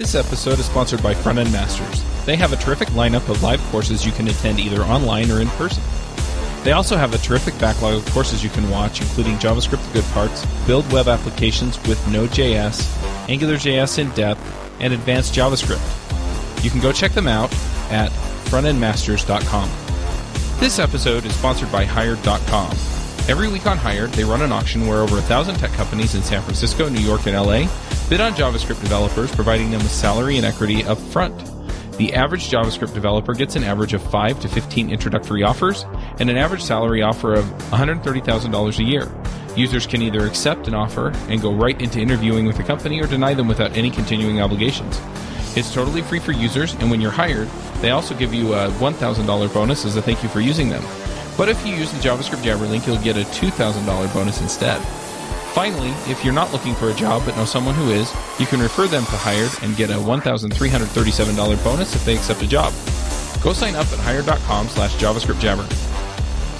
This episode is sponsored by Front-End Masters. They have a terrific lineup of live courses you can attend either online or in person. They also have a terrific backlog of courses you can watch, including JavaScript the Good Parts, Build Web Applications with Node.js, AngularJS in Depth, and Advanced JavaScript. You can go check them out at frontendmasters.com. This episode is sponsored by Hired.com. Every week on Hired, they run an auction where over 1,000 tech companies in San Francisco, New York, and LA bid on JavaScript developers, providing them with salary and equity up front. The average JavaScript developer gets an average of 5 to 15 introductory offers and an average salary offer of $130,000 a year. Users can either accept an offer and go right into interviewing with the company or deny them without any continuing obligations. It's totally free for users, and when you're hired, they also give you a $1,000 bonus as a thank you for using them. But if you use the JavaScript Jabber link, you'll get a $2,000 bonus instead. Finally, if you're not looking for a job but know someone who is, you can refer them to Hired and get a $1,337 bonus if they accept a job. Go sign up at hired.com/JavaScriptJabber.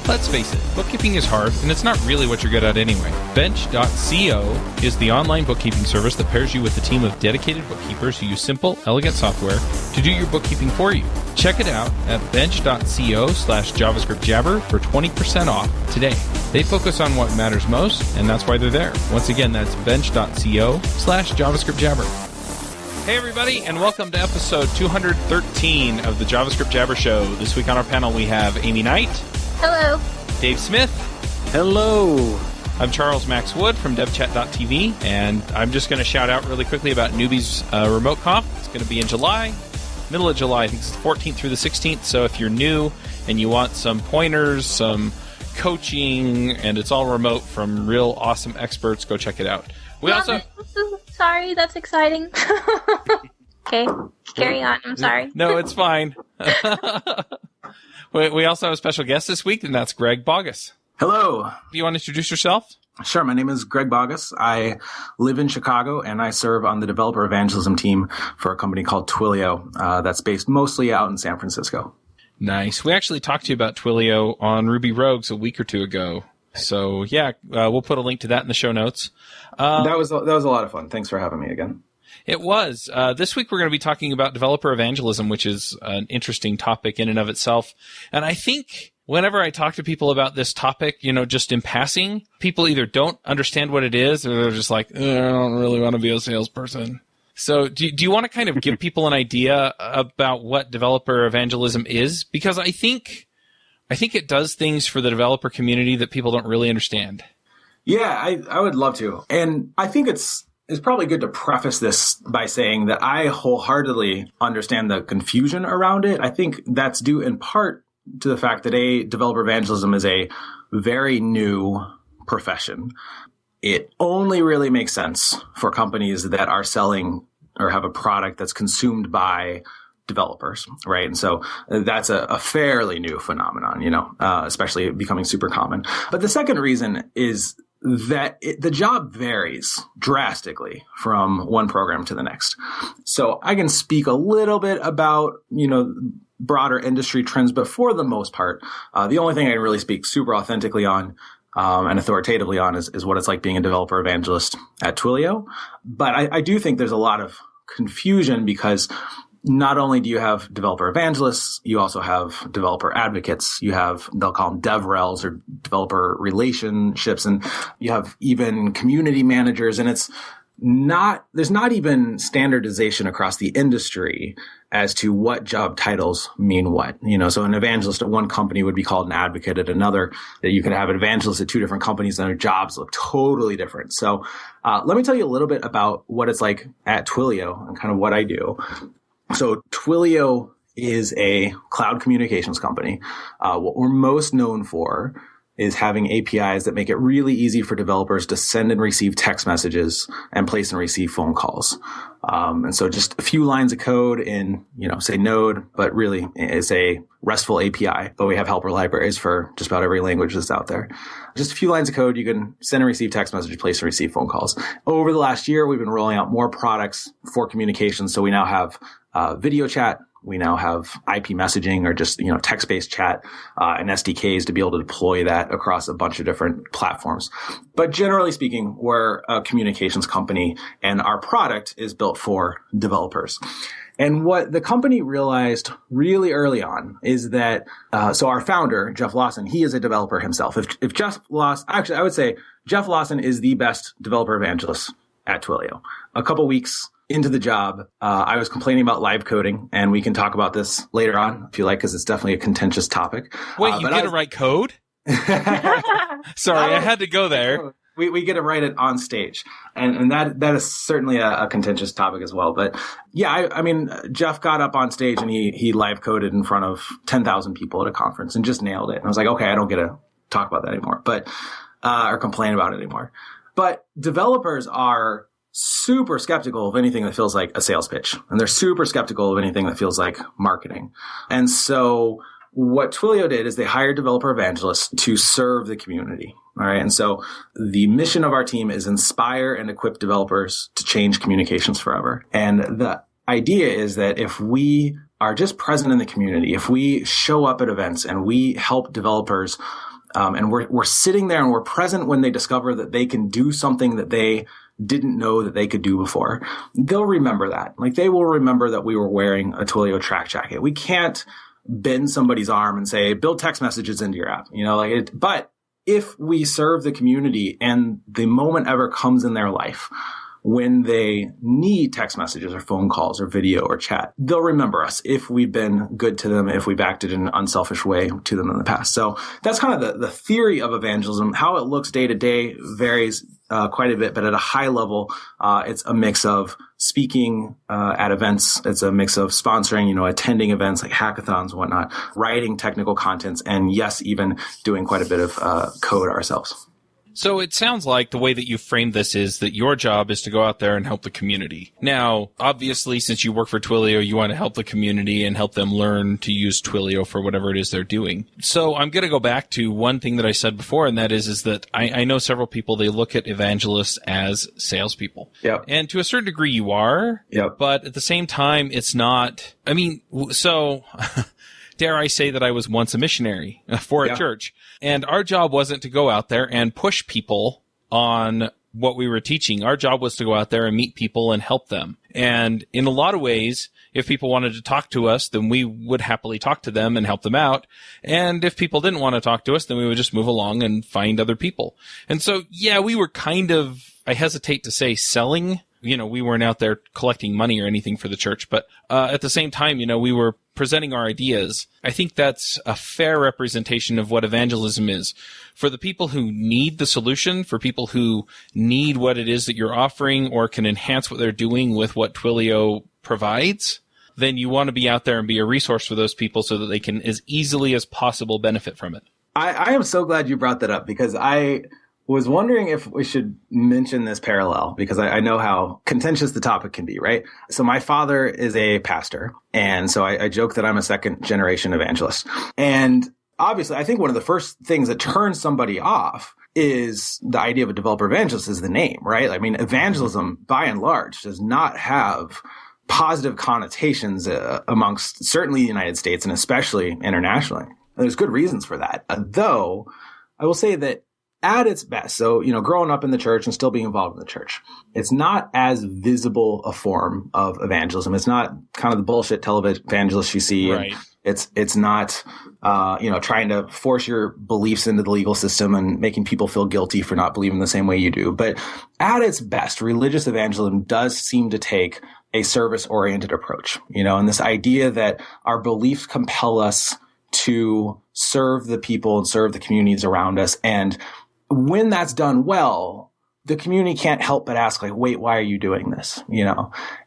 Let's face it, bookkeeping is hard, and it's not really what you're good at anyway. Bench.co is the online bookkeeping service that pairs you with a team of dedicated bookkeepers who use simple, elegant software to do your bookkeeping for you. Check it out at bench.co/JavaScriptJabber for 20% off today. They focus on what matters most, and that's why they're there. Once again, that's bench.co/JavaScriptJabber. Hey everybody, and welcome to episode 213 of the JavaScript Jabber Show. This week on our panel we have Aimee Knight. Hello. Dave Smith. Hello. I'm Charles Max Wood from DevChat.tv, and I'm just going to shout out really quickly about Newbies Remote Conf. It's going to be in July, middle of July. I think it's the 14th through the 16th. So if you're new and you want some pointers, some coaching, and it's all remote from real awesome experts, go check it out. Sorry, that's exciting. Okay, carry on. I'm sorry. No, it's fine. We also have a special guest this week, and that's Greg Baugues. Hello. Do you want to introduce yourself? Sure. My name is Greg Baugues. I live in Chicago, and I serve on the developer evangelism team for a company called Twilio that's based mostly out in San Francisco. Nice. We actually talked to you about Twilio on Ruby Rogues a week or two ago. So, yeah, we'll put a link to that in the show notes. That was a lot of fun. Thanks for having me again. It was. This week we're going to be talking about developer evangelism, which is an interesting topic in and of itself. And I think whenever I talk to people about this topic, just in passing, people either don't understand what it is or they're just like, I don't really want to be a salesperson. So do you want to kind of give people an idea about what developer evangelism is? Because I think it does things for the developer community that people don't really understand. Yeah, I would love to. And I think it's probably good to preface this by saying that I wholeheartedly understand the confusion around it. I think that's due in part to the fact that developer evangelism is a very new profession. It only really makes sense for companies that are selling or have a product that's consumed by developers, right? And so that's a fairly new phenomenon, especially becoming super common. But the second reason is that the job varies drastically from one program to the next. So I can speak a little bit about, broader industry trends, but for the most part, the only thing I can really speak super authentically on and authoritatively on is what it's like being a developer evangelist at Twilio. But I do think there's a lot of confusion because not only do you have developer evangelists, you also have developer advocates. You have, they'll call them DevRels or developer relationships, and you have even community managers. And there's not even standardization across the industry as to what job titles mean what. So an evangelist at one company would be called an advocate at another. That you could have an evangelist at two different companies and their jobs look totally different. So let me tell you a little bit about what it's like at Twilio and kind of what I do. So Twilio is a cloud communications company. What we're most known for is having APIs that make it really easy for developers to send and receive text messages and place and receive phone calls. And so just a few lines of code in, say Node, but really it's a RESTful API, but we have helper libraries for just about every language that's out there. Just a few lines of code, you can send and receive text messages, place and receive phone calls. Over the last year, we've been rolling out more products for communication. So we now have video chat, We now have IP messaging or just, text-based chat and SDKs to be able to deploy that across a bunch of different platforms. But generally speaking, we're a communications company and our product is built for developers. And what the company realized really early on is that, so our founder, Jeff Lawson, he is a developer himself. If Jeff Lawson, actually, I would say Jeff Lawson is the best developer evangelist at Twilio. A couple weeks into the job, I was complaining about live coding, and we can talk about this later on if you like, because it's definitely a contentious topic. Wait, you get to write code? Sorry, I had to go there. We get to write it on stage. And that is certainly a contentious topic as well. But yeah, I mean, Jeff got up on stage and he live coded in front of 10,000 people at a conference and just nailed it. And I was like, okay, I don't get to talk about that anymore, or complain about it anymore. But developers are super skeptical of anything that feels like a sales pitch. And they're super skeptical of anything that feels like marketing. And so what Twilio did is they hired developer evangelists to serve the community. All right. And so the mission of our team is inspire and equip developers to change communications forever. And the idea is that if we are just present in the community, if we show up at events and we help developers, and we're sitting there and we're present when they discover that they can do something that they didn't know that they could do before, they'll remember that. Like they will remember that we were wearing a Twilio track jacket. We can't bend somebody's arm and say, build text messages into your app, but if we serve the community and the moment ever comes in their life when they need text messages or phone calls or video or chat, they'll remember us if we've been good to them, if we've acted in an unselfish way to them in the past. So that's kind of the theory of evangelism. How it looks day to day varies quite a bit, but at a high level, it's a mix of speaking at events. It's a mix of sponsoring, attending events like hackathons and whatnot, writing technical contents, and yes, even doing quite a bit of code ourselves. So it sounds like the way that you framed this is that your job is to go out there and help the community. Now, obviously, since you work for Twilio, you want to help the community and help them learn to use Twilio for whatever it is they're doing. So I'm going to go back to one thing that I said before, and that is that I know several people, they look at evangelists as salespeople. Yep. And to a certain degree, you are. Yep. But at the same time, it's not. I mean, so... Dare I say that I was once a missionary for a church. And our job wasn't to go out there and push people on what we were teaching. Our job was to go out there and meet people and help them. And in a lot of ways, if people wanted to talk to us, then we would happily talk to them and help them out. And if people didn't want to talk to us, then we would just move along and find other people. And so, yeah, we were kind of, I hesitate to say selling. We weren't out there collecting money or anything for the church, but at the same time, we were presenting our ideas. I think that's a fair representation of what evangelism is. For the people who need the solution, for people who need what it is that you're offering or can enhance what they're doing with what Twilio provides, then you want to be out there and be a resource for those people so that they can as easily as possible benefit from it. I am so glad you brought that up because I was wondering if we should mention this parallel because I know how contentious the topic can be, right? So my father is a pastor, and so I joke that I'm a second generation evangelist. And obviously, I think one of the first things that turns somebody off is the idea of a developer evangelist is the name, right? I mean, evangelism, by and large, does not have positive connotations amongst certainly the United States and especially internationally. There's good reasons for that. Though, I will say that at its best, so, growing up in the church and still being involved in the church, it's not as visible a form of evangelism. It's not kind of the bullshit televangelist you see. Right. It's not, trying to force your beliefs into the legal system and making people feel guilty for not believing the same way you do. But at its best, religious evangelism does seem to take a service-oriented approach, and this idea that our beliefs compel us to serve the people and serve the communities around us. And when that's done well, the community can't help but ask, like, wait, why are you doing this?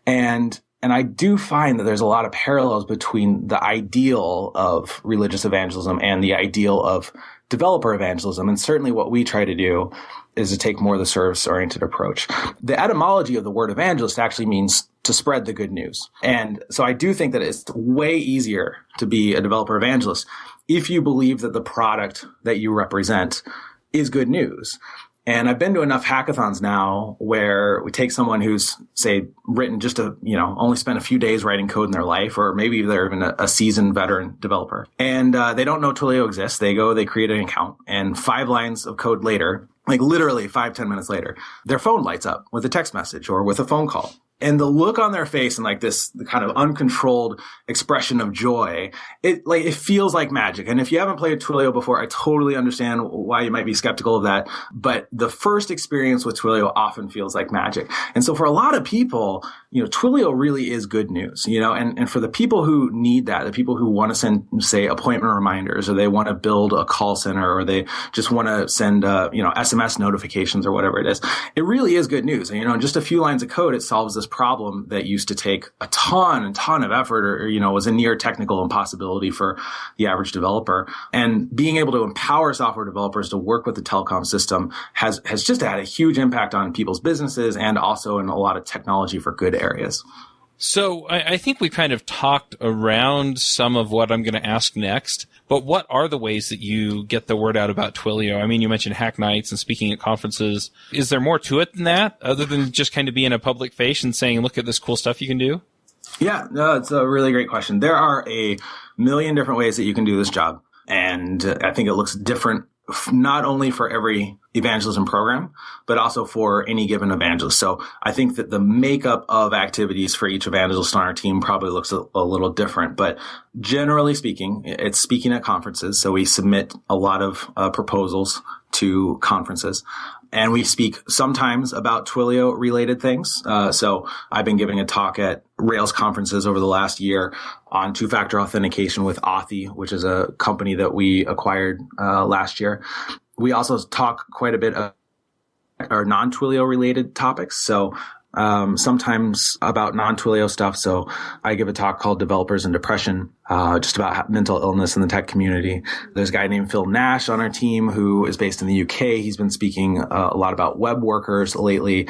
And I do find that there's a lot of parallels between the ideal of religious evangelism and the ideal of developer evangelism. And certainly what we try to do is to take more of the service-oriented approach. The etymology of the word evangelist actually means to spread the good news. And so I do think that it's way easier to be a developer evangelist if you believe that the product that you represent is good news. And I've been to enough hackathons now where we take someone who's, say, written just only spent a few days writing code in their life, or maybe they're even a seasoned veteran developer. And they don't know Twilio exists. They create an account, and 5 lines of code later, like literally 5-10 minutes later, their phone lights up with a text message or with a phone call. And the look on their face and like this kind of uncontrolled expression of joy, it feels like magic. And if you haven't played Twilio before, I totally understand why you might be skeptical of that. But the first experience with Twilio often feels like magic. And so for a lot of people, Twilio really is good news, and for the people who need that, the people who want to send, say, appointment reminders, or they want to build a call center, or they just want to send, SMS notifications or whatever it is, it really is good news. And, in just a few lines of code, it solves this problem that used to take a ton of effort, or was a near technical impossibility for the average developer. And being able to empower software developers to work with the telecom system has just had a huge impact on people's businesses and also in a lot of technology for good areas. So I think we kind of talked around some of what I'm going to ask next, but what are the ways that you get the word out about Twilio? I mean, you mentioned hack nights and speaking at conferences. Is there more to it than that, other than just kind of being a public face and saying, look at this cool stuff you can do? Yeah, no, it's a really great question. There are a million different ways that you can do this job. And I think it looks different, not only for every evangelism program, but also for any given evangelist. So I think that the makeup of activities for each evangelist on our team probably looks a little different. But generally speaking, it's speaking at conferences. So we submit a lot of proposals to conferences. And we speak sometimes about Twilio related things. So I've been giving a talk at Rails conferences over the last year on two-factor authentication with Authy, which is a company that we acquired last year. We also talk quite a bit of our non-Twilio related topics. So sometimes about non-Twilio stuff. So I give a talk called Developers and Depression, just about mental illness in the tech community. There's a guy named Phil Nash on our team who is based in the UK. He's been speaking a lot about web workers lately.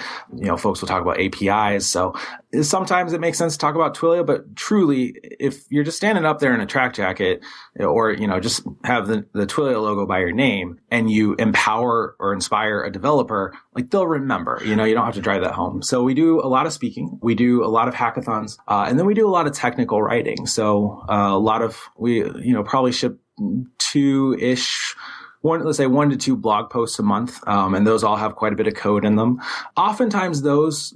Folks will talk about APIs. So sometimes it makes sense to talk about Twilio, but truly, if you're just standing up there in a track jacket or, just have the Twilio logo by your name and you empower or inspire a developer, like they'll remember, you don't have to drive that home. So we do a lot of speaking. We do a lot of hackathons, and then we do a lot of technical writing. So, we probably ship 2-ish, let's say 1 to 2 blog posts a month. And those all have quite a bit of code in them. Oftentimes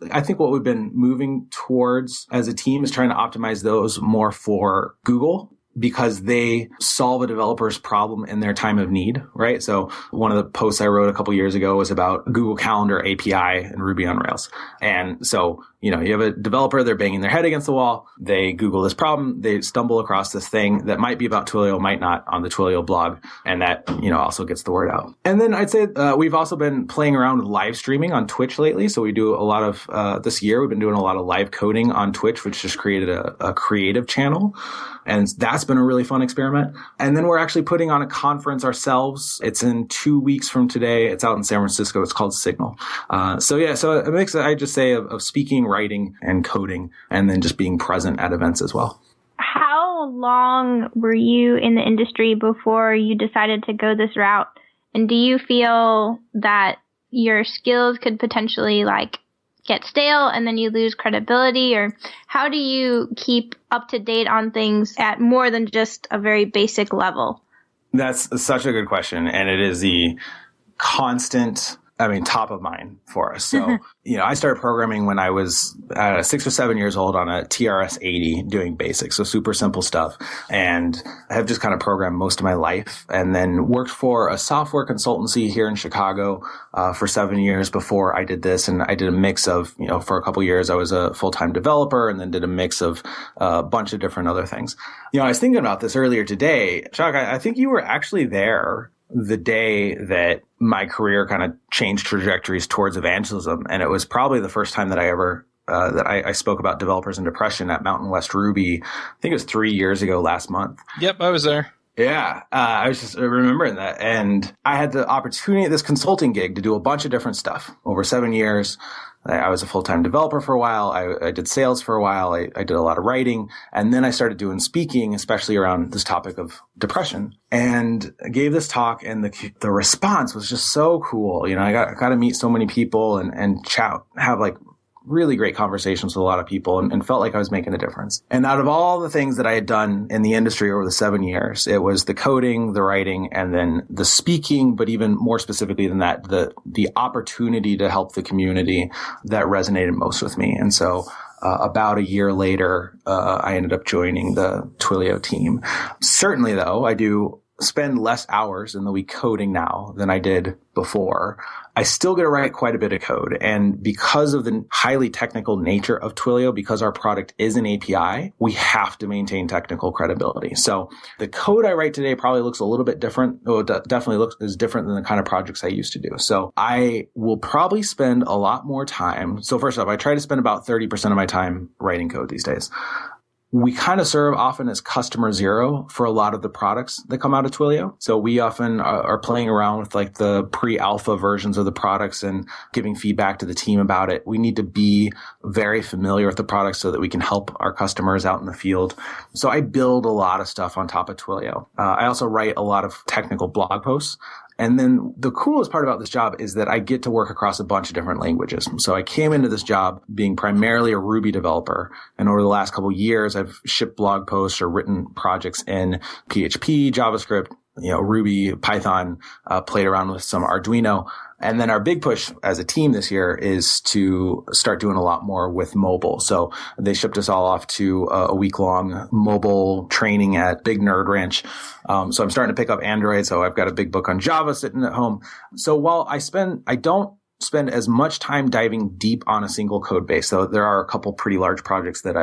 I think what we've been moving towards as a team is trying to optimize those more for Google, because they solve a developer's problem in their time of need, right? So one of the posts I wrote a couple years ago was about Google Calendar API and Ruby on Rails. And so, you have a developer, they're banging their head against the wall. They Google this problem. They stumble across this thing that might be about Twilio, might not, on the Twilio blog. And that, also gets the word out. And then I'd say we've also been playing around with live streaming on Twitch lately. So we do a lot of, this year, we've been doing a lot of live coding on Twitch, which just created a creative channel. And that's been a really fun experiment. And then we're actually putting on a conference ourselves. It's in 2 weeks from today. It's out in San Francisco. It's called Signal. So a mix, I just say, of speaking, writing, and coding, and then just being present at events as well. How long were you in the industry before you decided to go this route? And do you feel that your skills could potentially get stale and then you lose credibility? Or how do you keep up to date on things at more than just a very basic level? That's such a good question. And it is the constant, top of mind for us. So, I started programming when I was 6 or 7 years old on a TRS-80 doing basics. So super simple stuff. And I have just kind of programmed most of my life, and then worked for a software consultancy here in Chicago for 7 years before I did this. And I did a mix of, for a couple of years, I was a full-time developer, and then did a mix of a bunch of different other things. I was thinking about this earlier today. Chuck, I think you were actually there the day that my career kind of changed trajectories towards evangelism. And it was probably the first time that I ever, that I spoke about developers and depression at Mountain West Ruby. I think it was 3 years ago last month. Yep, I was there. Yeah, I was just remembering that. And I had the opportunity at this consulting gig to do a bunch of different stuff over 7 years. I was a full-time developer for a while. I did sales for a while. I did a lot of writing. And then I started doing speaking, especially around this topic of depression, and gave this talk, and the response was just so cool. I got to meet so many people and chat, have like really great conversations with a lot of people, and felt like I was making a difference. And out of all the things that I had done in the industry over the 7 years, it was the coding, the writing, and then the speaking, but even more specifically than that, the opportunity to help the community that resonated most with me. And so about a year later, I ended up joining the Twilio team. Certainly, though, I do spend less hours in the week coding now than I did before. I still get to write quite a bit of code. And because of the highly technical nature of Twilio, because our product is an API, we have to maintain technical credibility. So the code I write today probably looks a little bit different. Well, definitely is different than the kind of projects I used to do. So I will probably spend a lot more time. So first off, I try to spend about 30% of my time writing code these days. We kind of serve often as customer zero for a lot of the products that come out of Twilio. So we often are playing around with like the pre-alpha versions of the products and giving feedback to the team about it. We need to be very familiar with the products so that we can help our customers out in the field. So I build a lot of stuff on top of Twilio. I also write a lot of technical blog posts. And then the coolest part about this job is that I get to work across a bunch of different languages. So I came into this job being primarily a Ruby developer. And over the last couple of years, I've shipped blog posts or written projects in PHP, JavaScript, Ruby, Python, played around with some Arduino. And then our big push as a team this year is to start doing a lot more with mobile. So they shipped us all off to a week-long mobile training at Big Nerd Ranch. So I'm starting to pick up Android. So I've got a big book on Java sitting at home. So while I don't spend as much time diving deep on a single code base. So there are a couple pretty large projects that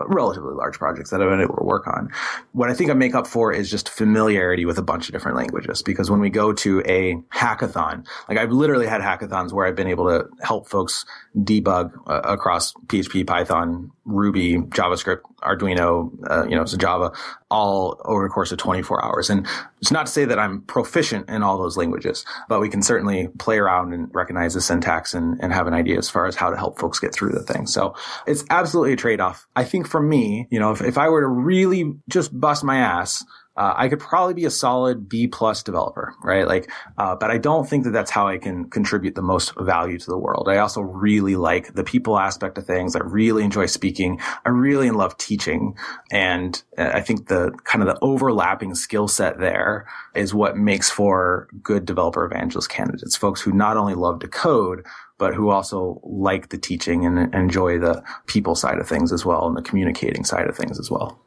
relatively large projects that I've been able to work on. What I think I make up for is just familiarity with a bunch of different languages. Because when we go to a hackathon, like I've literally had hackathons where I've been able to help folks debug across PHP, Python, Ruby, JavaScript, Arduino, so Java, all over the course of 24 hours. And it's not to say that I'm proficient in all those languages, but we can certainly play around and recognize the syntax and have an idea as far as how to help folks get through the thing. So it's absolutely a trade-off. I think for me, if I were to really just bust my ass, I could probably be a solid B+ developer, right? But I don't think that that's how I can contribute the most value to the world. I also really like the people aspect of things. I really enjoy speaking. I really love teaching. And I think the kind of the overlapping skill set there is what makes for good developer evangelist candidates, folks who not only love to code, but who also like the teaching and enjoy the people side of things as well and the communicating side of things as well.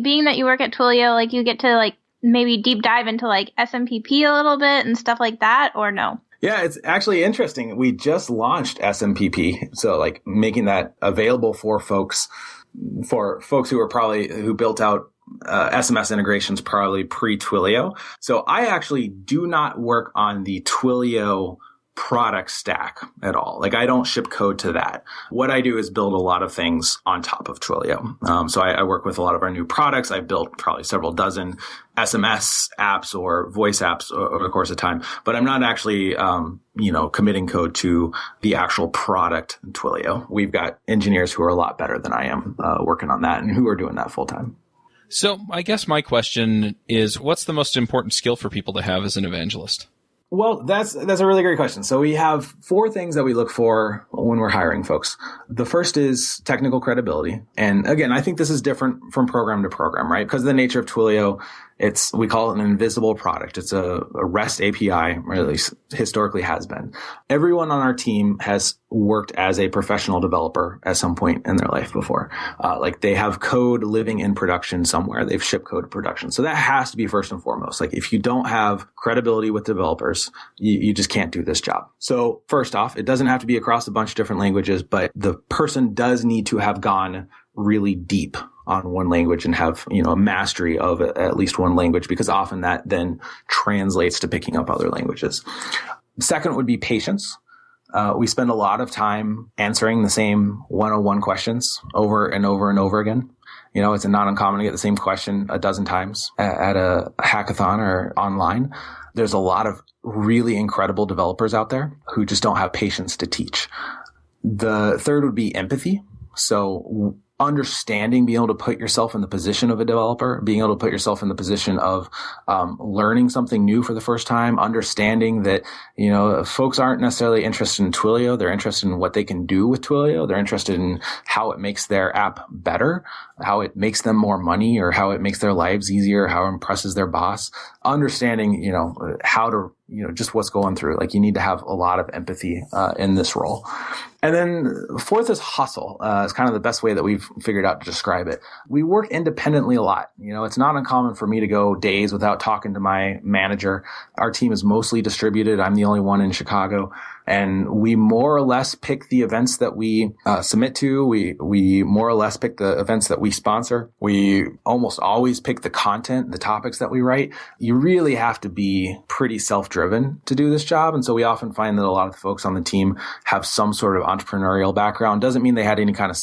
Being that you work at Twilio, you get to maybe deep dive into SMPP a little bit and stuff like that, or no? Yeah, it's actually interesting. We just launched SMPP. So making that available for folks who built out SMS integrations probably pre-Twilio. So I actually do not work on the Twilio product stack at all. I don't ship code to that. What I do is build a lot of things on top of Twilio. So I work with a lot of our new products. I've built probably several dozen SMS apps or voice apps over the course of time, but I'm not actually, committing code to the actual product in Twilio. We've got engineers who are a lot better than I am working on that and who are doing that full time. So I guess my question is, what's the most important skill for people to have as an evangelist? Well, that's a really great question. So we have 4 things that we look for when we're hiring folks. The first is technical credibility. And again, I think this is different from program to program, right? Because of the nature of Twilio, we call it an invisible product. It's a REST API, or at least historically has been. Everyone on our team has worked as a professional developer at some point in their life before. They have code living in production somewhere. They've shipped code to production. So that has to be first and foremost. If you don't have credibility with developers, you just can't do this job. So first off, it doesn't have to be across a bunch of different languages, but the person does need to have gone really deep on one language and have, a mastery of at least one language, because often that then translates to picking up other languages. Second would be patience. We spend a lot of time answering the same 101 questions over and over and over again. It's not uncommon to get the same question a dozen times at a hackathon or online. There's a lot of really incredible developers out there who just don't have patience to teach. The third would be empathy. So understanding, being able to put yourself in the position of a developer, being able to put yourself in the position of learning something new for the first time, understanding that, folks aren't necessarily interested in Twilio. They're interested in what they can do with Twilio. They're interested in how it makes their app better, how it makes them more money, or how it makes their lives easier, how it impresses their boss. Understanding, how to, just what's going through. Like, you need to have a lot of empathy in this role. And then fourth is hustle. It's kind of the best way that we've figured out to describe it. We work independently a lot. It's not uncommon for me to go days without talking to my manager. Our team is mostly distributed. I'm the only one in Chicago. And we more or less pick the events that we submit to. We more or less pick the events that we sponsor. We almost always pick the content, the topics that we write. You really have to be pretty self-driven to do this job. And so we often find that a lot of the folks on the team have some sort of entrepreneurial background. Doesn't mean they had any kind of,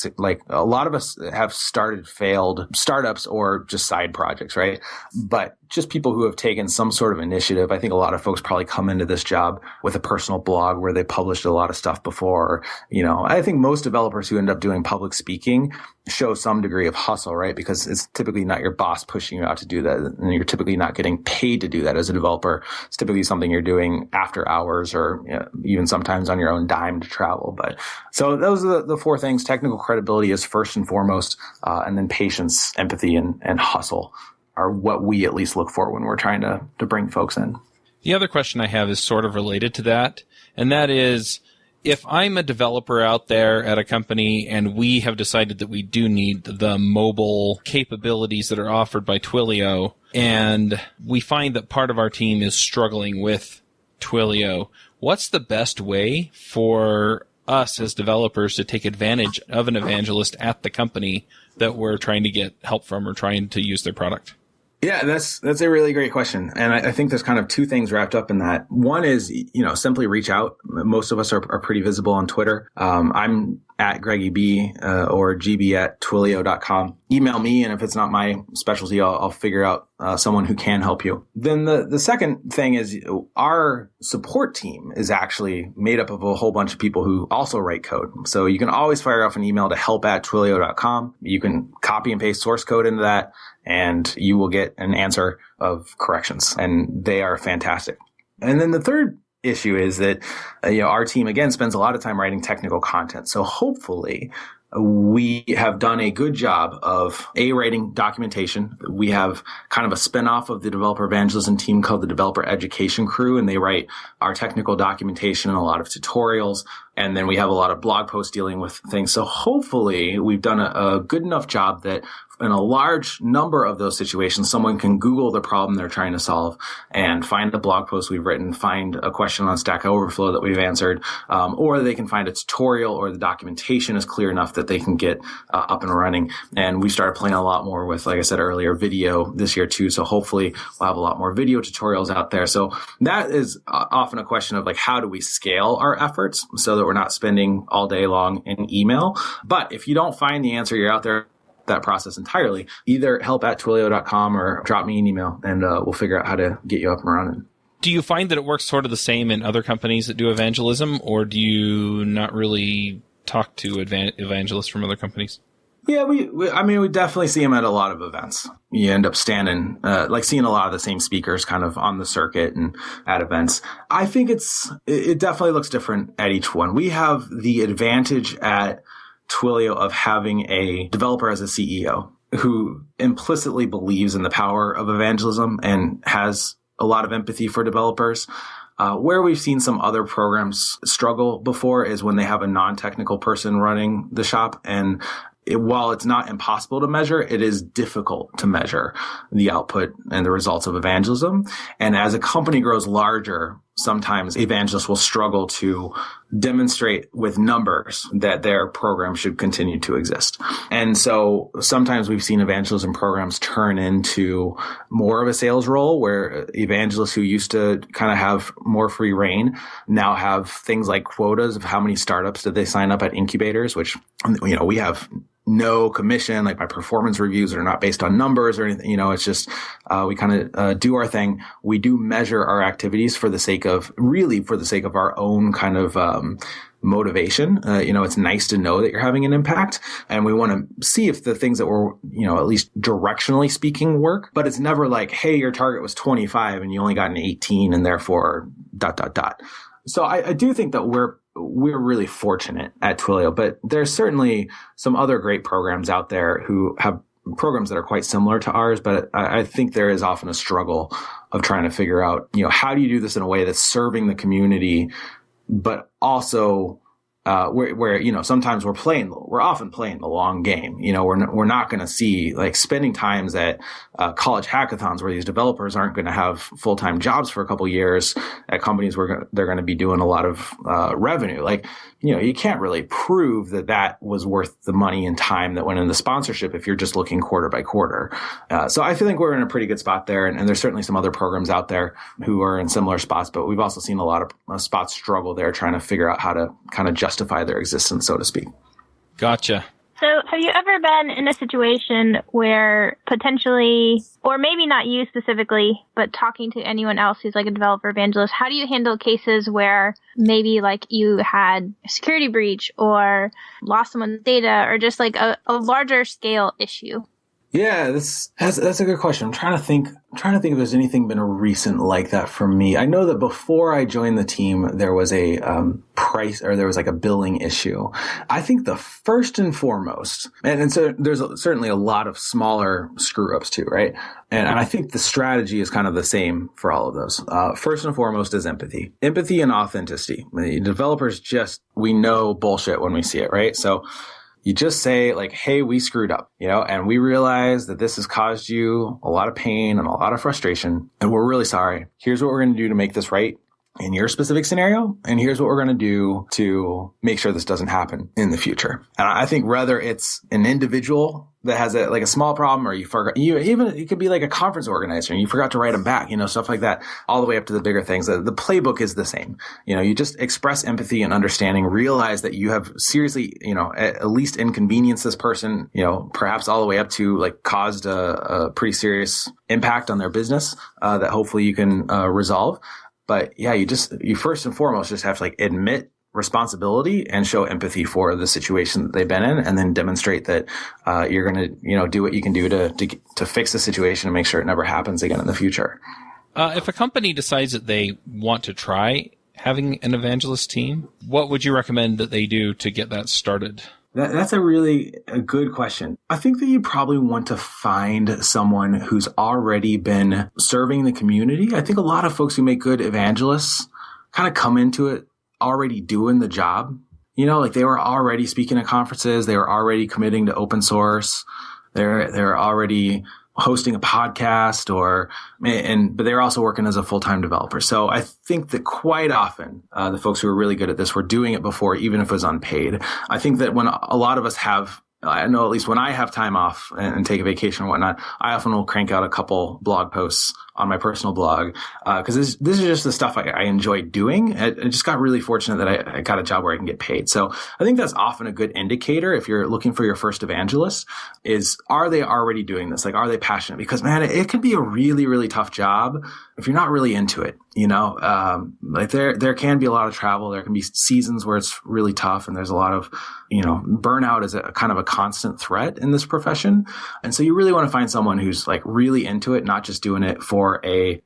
a lot of us have started failed startups or just side projects, right? But just people who have taken some sort of initiative. I think a lot of folks probably come into this job with a personal blog where they published a lot of stuff before. I think most developers who end up doing public speaking show some degree of hustle, right? Because it's typically not your boss pushing you out to do that. And you're typically not getting paid to do that as a developer. It's typically something you're doing after hours or even sometimes on your own dime to travel. But so those are the four things. Technical credibility is first and foremost, and then patience, empathy, and hustle are what we at least look for when we're trying to bring folks in. The other question I have is sort of related to that, and that is, if I'm a developer out there at a company and we have decided that we do need the mobile capabilities that are offered by Twilio, and we find that part of our team is struggling with Twilio, what's the best way for us as developers to take advantage of an evangelist at the company that we're trying to get help from or trying to use their product? Yeah, that's a really great question. And I think there's kind of two things wrapped up in that. One is, simply reach out. Most of us are pretty visible on Twitter. I'm at Greggy B or gb@twilio.com. Email me, and if it's not my specialty, I'll figure out someone who can help you. Then the second thing is our support team is actually made up of a whole bunch of people who also write code. So you can always fire off an email to help@twilio.com. You can copy and paste source code into that, and you will get an answer of corrections, and they are fantastic. And then the third issue is that our team, again, spends a lot of time writing technical content. So hopefully we have done a good job of writing documentation. We have kind of a spinoff of the developer evangelism team called the Developer Education Crew, and they write our technical documentation and a lot of tutorials. And then we have a lot of blog posts dealing with things. So hopefully we've done a good enough job that in a large number of those situations, someone can Google the problem they're trying to solve and find the blog post we've written, find a question on Stack Overflow that we've answered, or they can find a tutorial or the documentation is clear enough that they can get up and running. And we started playing a lot more with, like I said earlier, video this year too. So hopefully we'll have a lot more video tutorials out there. So that is often a question of how do we scale our efforts so that we're not spending all day long in email. But if you don't find the answer, you're out there that process entirely, either help@twilio.com or drop me an email and we'll figure out how to get you up and running. Do you find that it works sort of the same in other companies that do evangelism, or do you not really talk to evangelists from other companies? Yeah, we definitely see them at a lot of events. You end up standing, seeing a lot of the same speakers kind of on the circuit and at events. I think it definitely looks different at each one. We have the advantage at Twilio of having a developer as a CEO who implicitly believes in the power of evangelism and has a lot of empathy for developers. Where we've seen some other programs struggle before is when they have a non-technical person running the shop. And while it's not impossible to measure, it is difficult to measure the output and the results of evangelism. And as a company grows larger, sometimes evangelists will struggle to demonstrate with numbers that their program should continue to exist. And so sometimes we've seen evangelism programs turn into more of a sales role where evangelists who used to kind of have more free reign now have things like quotas of how many startups did they sign up at incubators, which, we have no commission, like my performance reviews are not based on numbers or anything. It's just, we kind of do our thing. We do measure our activities for the sake of our own kind of, motivation. It's nice to know that you're having an impact, and we want to see if the things that we're, at least directionally speaking work, but it's never like, hey, your target was 25 and you only got an 18 and therefore ... So I do think that we're really fortunate at Twilio, but there's certainly some other great programs out there who have programs that are quite similar to ours, but I think there is often a struggle of trying to figure out, how do you do this in a way that's serving the community, but also where sometimes we're often playing the long game. We're not going to see, like, spending times at college hackathons where these developers aren't going to have full-time jobs for a couple of years at companies where they're going to be doing a lot of revenue. Like, you can't really prove that was worth the money and time that went into sponsorship if you're just looking quarter by quarter. So I feel like we're in a pretty good spot there. And there's certainly some other programs out there who are in similar spots, but we've also seen a lot of spots struggle there trying to figure out how to kind of justify their existence, so to speak. Gotcha. So have you ever been in a situation where potentially, or maybe not you specifically, but talking to anyone else who's like a developer evangelist, how do you handle cases where maybe like you had a security breach or lost someone's data or just like a larger scale issue? Yeah, that's a good question. I'm trying to think if there's anything been recent like that for me. I know that before I joined the team, there was a there was like a billing issue. I think the first and foremost, and so there's certainly a lot of smaller screw ups too, right? And I think the strategy is kind of the same for all of those. First and foremost is empathy and authenticity. The developers we know bullshit when we see it, right? So you just say like, hey, we screwed up, and we realize that this has caused you a lot of pain and a lot of frustration, and we're really sorry. Here's what we're going to do to make this right in your specific scenario, and here's what we're going to do to make sure this doesn't happen in the future. And I think whether it's an individual that has a small problem, or it could be like a conference organizer and you forgot to write them back, stuff like that, all the way up to the bigger things. The playbook is the same. You just express empathy and understanding, realize that you have seriously, at least inconvenienced this person, perhaps all the way up to like caused a pretty serious impact on their business, that hopefully you can, resolve. But yeah, you first and foremost just have to like admit responsibility and show empathy for the situation that they've been in, and then demonstrate that you're going to, do what you can do to fix the situation and make sure it never happens again in the future. If a company decides that they want to try having an evangelist team, what would you recommend that they do to get that started? That's a good question. I think that you probably want to find someone who's already been serving the community. I think a lot of folks who make good evangelists kind of come into it already doing the job. Like they were already speaking at conferences. They were already committing to open source. They're already hosting a podcast but they're also working as a full-time developer. So I think that quite often, the folks who are really good at this were doing it before, even if it was unpaid. I think that when a lot of us I know at least when I have time off and take a vacation and whatnot, I often will crank out a couple blog posts on my personal blog, because this is just the stuff I enjoy doing. I just got really fortunate that I got a job where I can get paid. So I think that's often a good indicator if you're looking for your first evangelist is, are they already doing this? Like, are they passionate? Because man, it can be a really, really tough job if you're not really into it. Like there can be a lot of travel. There can be seasons where it's really tough, and there's a lot of, burnout is a kind of a constant threat in this profession. And so you really want to find someone who's like really into it, not just doing it for a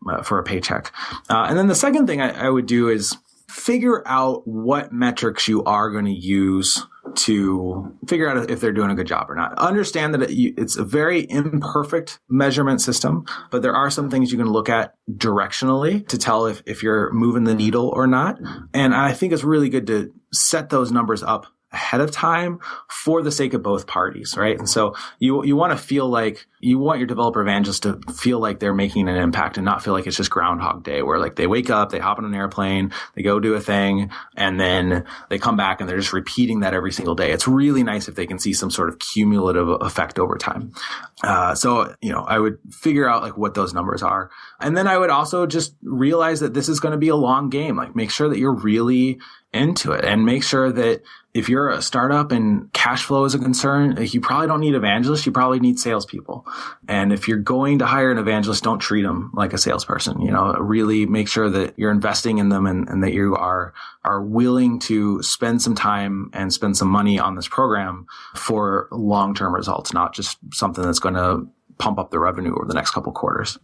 paycheck. And then the second thing I would do is figure out what metrics you are going to use to figure out if they're doing a good job or not. Understand that it's a very imperfect measurement system, but there are some things you can look at directionally to tell if you're moving the needle or not. And I think it's really good to set those numbers up ahead of time for the sake of both parties, right? And so you want to feel like you want your developer evangelists to feel like they're making an impact and not feel like it's just Groundhog Day, where like they wake up, they hop on an airplane, they go do a thing, and then they come back and they're just repeating that every single day. It's really nice if they can see some sort of cumulative effect over time. So I would figure out like what those numbers are. And then I would also just realize that this is going to be a long game. Like make sure that you're really into it and make sure that if you're a startup and cash flow is a concern, you probably don't need evangelists. You probably need salespeople. And if you're going to hire an evangelist, don't treat them like a salesperson. Really make sure that you're investing in them and that you are willing to spend some time and spend some money on this program for long-term results, not just something that's going to pump up the revenue over the next couple quarters.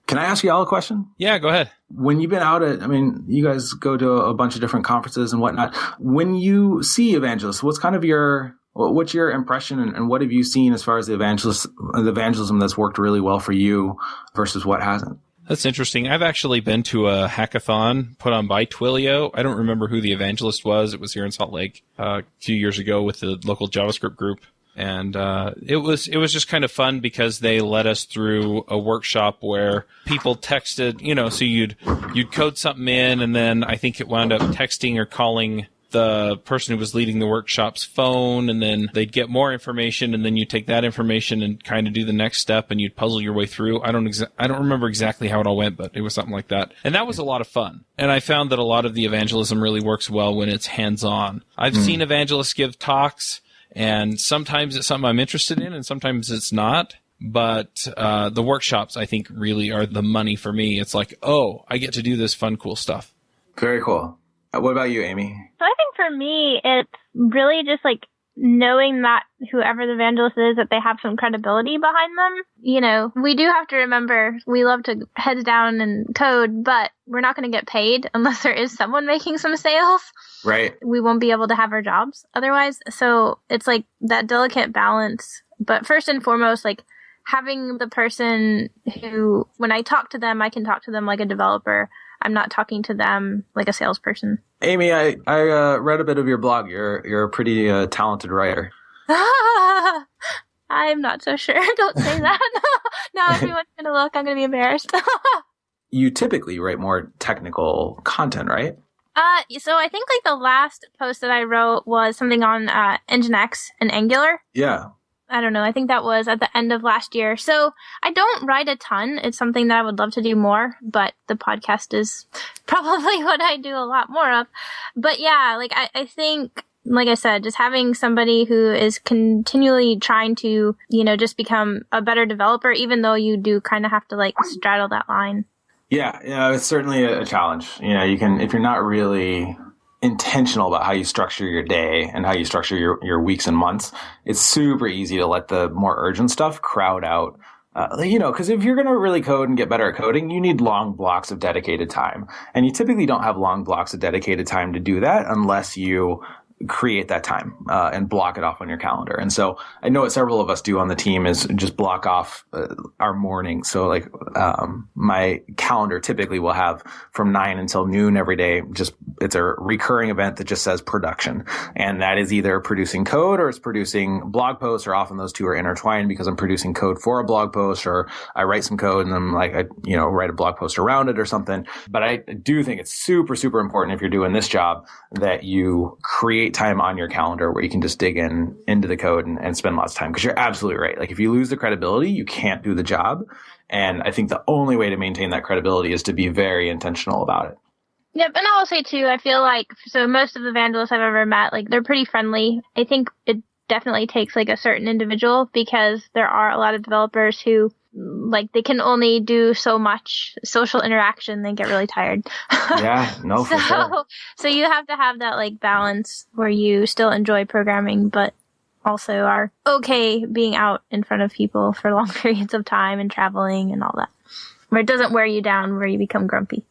Can I ask you all a question? Yeah, go ahead. When you've been out you guys go to a bunch of different conferences and whatnot. When you see evangelists, what's your impression and what have you seen as far as the evangelism that's worked really well for you versus what hasn't? That's interesting. I've actually been to a hackathon put on by Twilio. I don't remember who the evangelist was. It was here in Salt Lake a few years ago with the local JavaScript group. And it was just kind of fun because they led us through a workshop where people texted, so you'd code something in, and then I think it wound up texting or calling the person who was leading the workshop's phone, and then they'd get more information, and then you take that information and kind of do the next step, and you'd puzzle your way through. I don't remember exactly how it all went, but it was something like that. And that was a lot of fun. And I found that a lot of the evangelism really works well when it's hands-on. I've seen evangelists give talks, and sometimes it's something I'm interested in, and sometimes it's not. But the workshops, I think, really are the money for me. It's like, I get to do this fun, cool stuff. Very cool. What about you, Aimee? So I think for me, it's really just like knowing that whoever the evangelist is, that they have some credibility behind them. We do have to remember we love to heads down and code, but we're not going to get paid unless there is someone making some sales. Right. We won't be able to have our jobs otherwise. So it's like that delicate balance. But first and foremost, like having the person who, when I talk to them, I can talk to them like a developer. I'm not talking to them like a salesperson. Aimee, I read a bit of your blog. You're a pretty talented writer. I'm not so sure. Don't say that. Now everyone's going to look. I'm going to be embarrassed. You typically write more technical content, right? So I think like the last post that I wrote was something on Nginx and Angular. Yeah. I don't know. I think that was at the end of last year. So I don't write a ton. It's something that I would love to do more, but the podcast is probably what I do a lot more of. But yeah, like I think, like I said, just having somebody who is continually trying to, just become a better developer, even though you do kind of have to like straddle that line. Yeah, it's certainly a challenge. You can, if you're not really intentional about how you structure your day and how you structure your weeks and months, it's super easy to let the more urgent stuff crowd out. Because if you're going to really code and get better at coding, you need long blocks of dedicated time. And you typically don't have long blocks of dedicated time to do that unless you create that time and block it off on your calendar. And so I know what several of us do on the team is just block off our morning. So like my calendar typically will have from 9 until noon every day. It's a recurring event that just says production. And that is either producing code or it's producing blog posts, or often those two are intertwined because I'm producing code for a blog post, or I write some code and then write a blog post around it or something. But I do think it's super, super important if you're doing this job that you create time on your calendar where you can just dig into the code and spend lots of time. Because you're absolutely right. Like if you lose the credibility, you can't do the job. And I think the only way to maintain that credibility is to be very intentional about it. Yep. And I'll say too, I feel like, so most of the evangelists I've ever met, like they're pretty friendly. I think it definitely takes like a certain individual, because there are a lot of developers who like they can only do so much social interaction. They get really tired. Yeah, no, for sure. So you have to have that like balance where you still enjoy programming, but also are okay being out in front of people for long periods of time and traveling and all that, where it doesn't wear you down, where you become grumpy.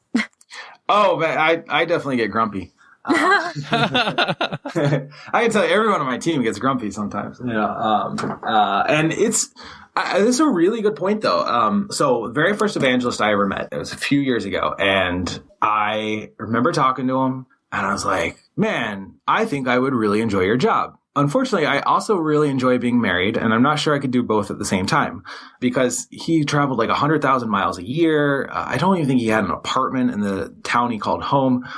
Oh, but I definitely get grumpy. I can tell you, everyone on my team gets grumpy sometimes. And this is a really good point, though. So the very first evangelist I ever met, it was a few years ago, and I remember talking to him, and I was like, man, I think I would really enjoy your job. Unfortunately, I also really enjoy being married, and I'm not sure I could do both at the same time, because he traveled like 100,000 miles a year. I don't even think he had an apartment in the town he called home.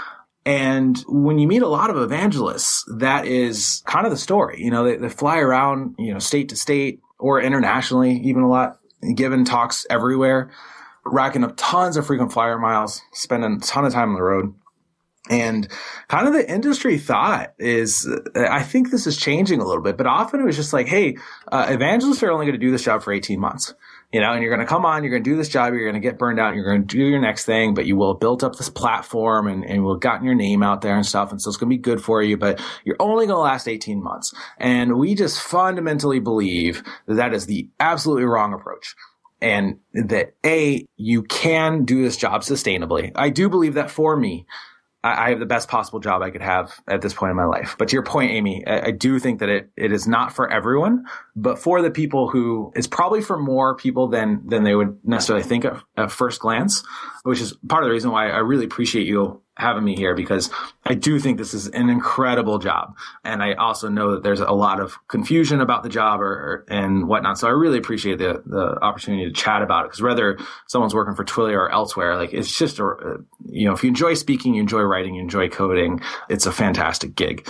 And when you meet a lot of evangelists, that is kind of the story. They fly around, state to state or internationally, even a lot, giving talks everywhere, racking up tons of frequent flyer miles, spending a ton of time on the road. And kind of the industry thought is, I think this is changing a little bit, but often it was just like, hey, evangelists are only going to do this job for 18 months. And you're going to come on, you're going to do this job, you're going to get burned out, you're going to do your next thing, but you will have built up this platform and you'll have gotten your name out there and stuff. And so it's going to be good for you, but you're only going to last 18 months. And we just fundamentally believe that that is the absolutely wrong approach. And that you can do this job sustainably. I do believe that for me, I have the best possible job I could have at this point in my life. But to your point, Aimee, I do think that it is not for everyone, but for the people who, it's probably for more people than they would necessarily think at first glance, which is part of the reason why I really appreciate you having me here, because I do think this is an incredible job. And I also know that there's a lot of confusion about the job and whatnot. So I really appreciate the opportunity to chat about it, because whether someone's working for Twilio or elsewhere, like it's just, if you enjoy speaking, you enjoy writing, you enjoy coding, it's a fantastic gig.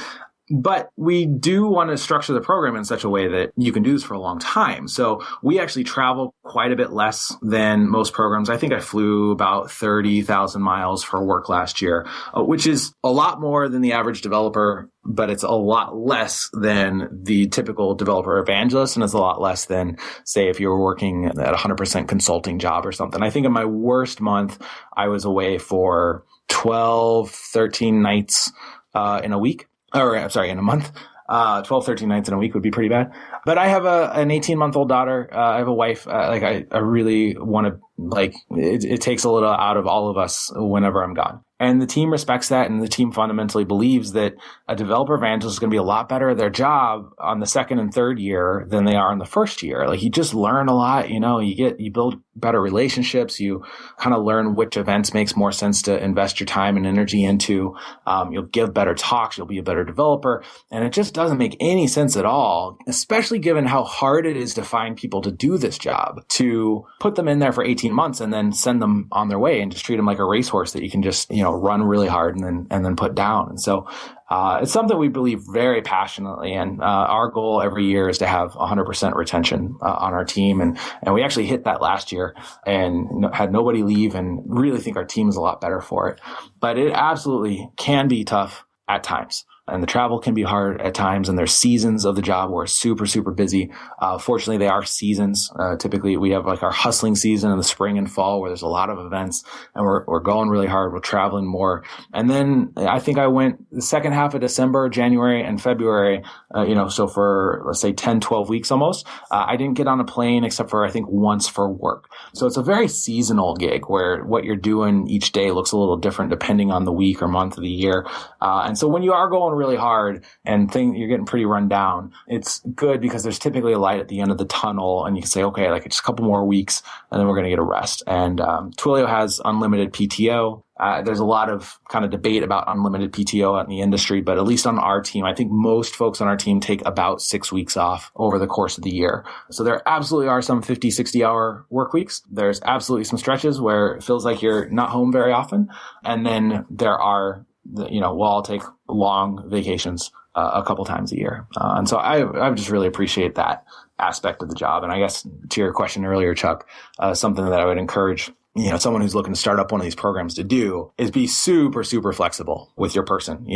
But we do want to structure the program in such a way that you can do this for a long time. So we actually travel quite a bit less than most programs. I think I flew about 30,000 miles for work last year, which is a lot more than the average developer, but it's a lot less than the typical developer evangelist. And it's a lot less than, say, if you were working at a 100% consulting job or something. I think in my worst month, I was away for 12, 13 nights in a week. In a month. 12, 13 nights in a week would be pretty bad. But I have an 18-month-old daughter. I have a wife. I really want to, it takes a little out of all of us whenever I'm gone. And the team respects that, and the team fundamentally believes that a developer evangelist is going to be a lot better at their job on the second and third year than they are in the first year. Like, you just learn a lot, you build better relationships, you kind of learn which events makes more sense to invest your time and energy into. You'll give better talks, you'll be a better developer. And it just doesn't make any sense at all, especially given how hard it is to find people to do this job, to put them in there for 18 months and then send them on their way and just treat them like a racehorse that you can just, run really hard and then put down. And so it's something we believe very passionately in. Our goal every year is to have 100% retention on our team. And we actually hit that last year and had nobody leave, and really think our team is a lot better for it. But it absolutely can be tough at times. And the travel can be hard at times, and there's seasons of the job where it's super, super busy. Fortunately, they are seasons. Typically, we have like our hustling season in the spring and fall where there's a lot of events, and we're going really hard. We're traveling more. And then I think I went the second half of December, January, and February, so for, let's say, 10, 12 weeks almost, I didn't get on a plane except for, I think, once for work. So it's a very seasonal gig where what you're doing each day looks a little different depending on the week or month of the year. And so when you are going really hard and you're getting pretty run down, it's good because there's typically a light at the end of the tunnel, and you can say, okay, like just a couple more weeks and then we're going to get a rest. And Twilio has unlimited PTO. There's a lot of kind of debate about unlimited PTO in the industry, but at least on our team, I think most folks on our team take about 6 weeks off over the course of the year. So there absolutely are some 50, 60-hour work weeks. There's absolutely some stretches where it feels like you're not home very often. And then there are, we'll all take long vacations a couple times a year. And so I just really appreciate that aspect of the job. And I guess to your question earlier, Chuck, something that I would encourage someone who's looking to start up one of these programs to do is be super, super flexible with your person.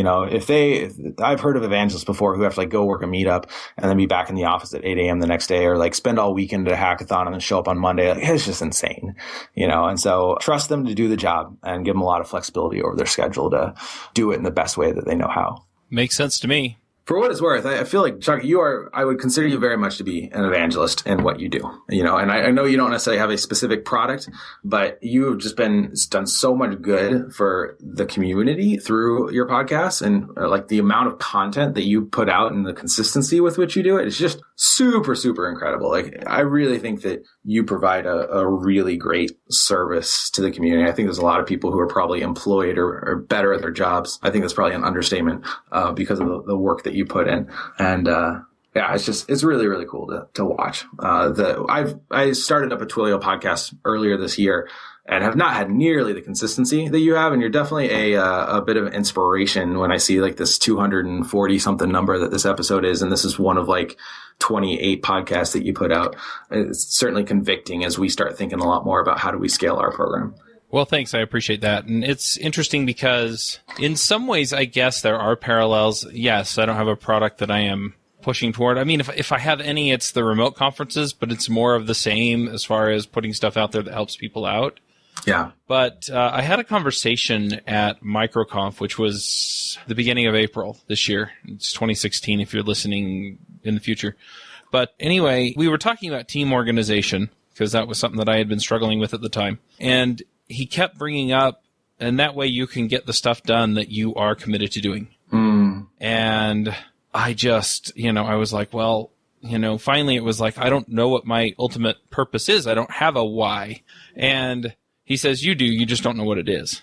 I've heard of evangelists before who have to go work a meetup and then be back in the office at 8 a.m. the next day, or spend all weekend at a hackathon and then show up on Monday. It's just insane, and so trust them to do the job and give them a lot of flexibility over their schedule to do it in the best way that they know how. Makes sense to me. For what it's worth, I feel like, Chuck, I would consider you very much to be an evangelist in what you do, and I know you don't necessarily have a specific product, but you've just done so much good for the community through your podcast, and the amount of content that you put out and the consistency with which you do it is just super, super incredible. I really think that you provide a really great service to the community. I think there's a lot of people who are probably employed or better at their jobs. I think that's probably an understatement because of the work that you put in. And it's really, really cool to watch. I started up a Twilio podcast earlier this year and have not had nearly the consistency that you have. And you're definitely a bit of inspiration when I see this 240 something number that this episode is. And this is one of 28 podcasts that you put out. It's certainly convicting as we start thinking a lot more about how do we scale our program. Well, thanks. I appreciate that. And it's interesting because in some ways, I guess there are parallels. Yes, I don't have a product that I am pushing toward. I mean, if I have any, it's the remote conferences, but it's more of the same as far as putting stuff out there that helps people out. Yeah. But I had a conversation at MicroConf, which was the beginning of April this year. It's 2016 if you're listening in the future. But anyway, we were talking about team organization because that was something that I had been struggling with at the time. And he kept bringing up, and that way you can get the stuff done that you are committed to doing. And I just, I was like, well, finally it was like, I don't know what my ultimate purpose is. I don't have a why. And he says, you do, you just don't know what it is.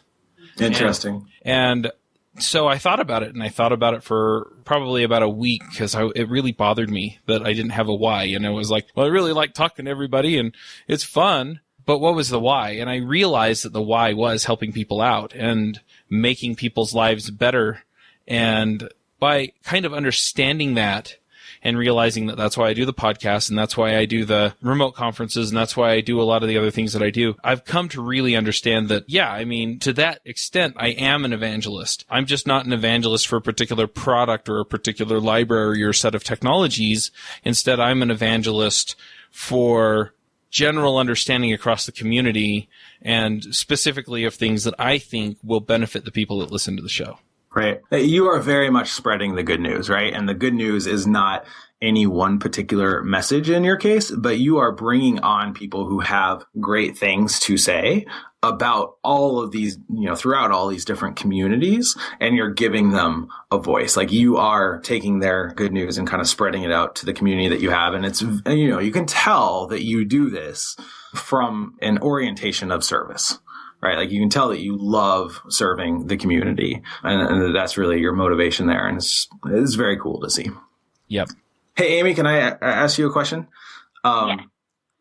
Interesting. And so I thought about it, and I thought about it for probably about a week because it really bothered me that I didn't have a why. And I was like, well, I really like talking to everybody, and it's fun. But what was the why? And I realized that the why was helping people out and making people's lives better. And by kind of understanding that and realizing that that's why I do the podcast and that's why I do the remote conferences and that's why I do a lot of the other things that I do, I've come to really understand that, to that extent, I am an evangelist. I'm just not an evangelist for a particular product or a particular library or set of technologies. Instead, I'm an evangelist for general understanding across the community and specifically of things that I think will benefit the people that listen to the show. Right. You are very much spreading the good news, right? And the good news is not any one particular message in your case, but you are bringing on people who have great things to say about all of these, throughout all these different communities, and you're giving them a voice. Like you are taking their good news and kind of spreading it out to the community that you have. And it's, you can tell that you do this from an orientation of service. Right. Like you can tell that you love serving the community and that's really your motivation there. And it's very cool to see. Yep. Hey, Aimee, can I ask you a question? Yeah.